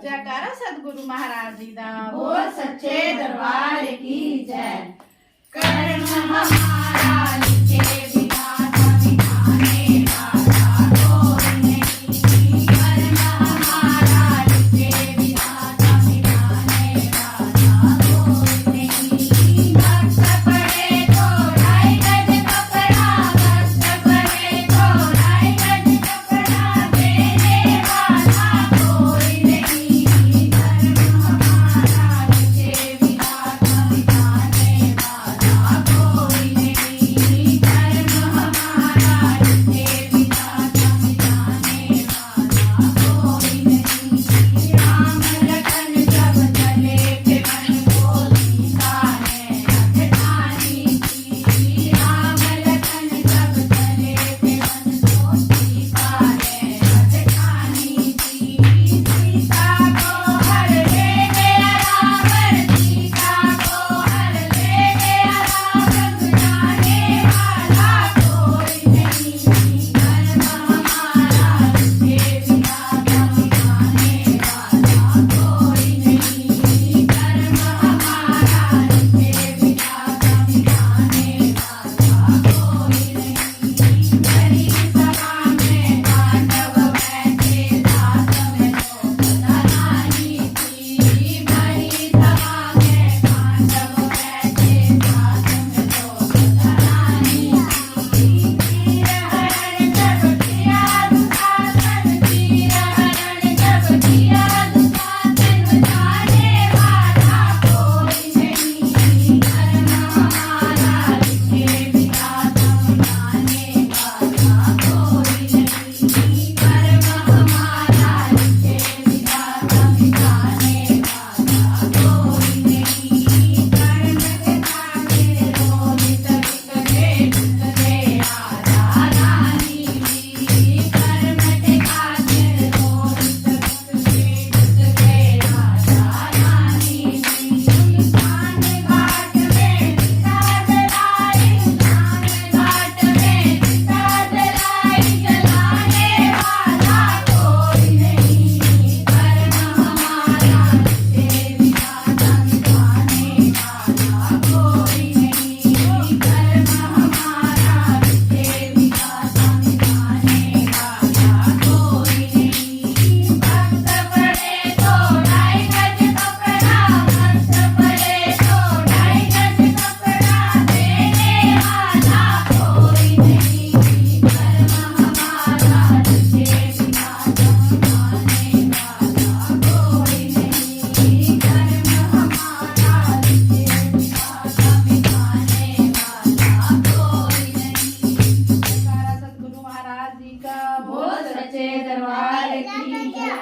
जयकारा सदगुरु महाराज जी दा। बोल सच्चे दरबार की जय। कर्म हमारा लिखे विधाता बिठाने वाला कोई नहीं। कर्म हमारा लिखे विधाता बिठाने वाला कोई नहीं। भक्त पड़े तो ढाई गज कपड़ा, भक्त पड़े तो ढाई गज कपड़ा देने वाला कोई नहीं। कर्म हमारा लिखे विधाता बिठाने वाला कोई नहीं। कर्म हमारा लिखे विधाता बिठाने वाला कोई नहीं। राम लखन जब चले थे वन को सीता ने राजधानी की। राम लखन जब चले थे वन को सीता ने राजधानी की। सीता को हर ले गया रावण, सीता को हर ले गया रावण, जाने वाला कोई नहीं। कर्म हमारा लिखे विधाता बिठाने वाला कोई नहीं। कर्म हमारा लिखे विधाता बिठाने वाला कोई नहीं। बड़ी सभा में पांडव बैठे, साथ में द्रौपदी रानी थी। बड़ी सभा में पांडव बैठे, साथ में द्रौपदी रानी थी। वीर हरण जब किया दुशासन, वीर हरण जब किया दुशासन, जाने वाला कोई नहीं। कर्म हमारा लिखे विधाता बिठाने वाला कोई नहीं। कर्म हमारा लिखे विधाता बिठाने वाला कोई नहीं। कर्म के खातिर रोहित बिकले बिकले राजा रानी भी। कर्म के खातिर रोहित बिकले बिकले राजा रानी भी। शान घाट में सीता जलाई, शान घाट में सीता जलाई, जलाने वाला कोई नहीं। कर्म हमारा लिखे विधाता बिठाने वाला कोई नहीं। कर्म हमारा लिखे विधाता बिठाने वाला कोई नहीं। भक्त पड़े तो ढाई गज कपड़ा, भक्त पड़े तो ढाई गज कपड़ा देने वाला कोई नहीं। कर्म हमारा लिखे विधाता बिठाने वाला कोई नहीं। कर्म हमारा लिखे विधाता बिठाने वाला कोई नहीं। जयकारा सदगुरु महाराज जी का। बोल सच्चे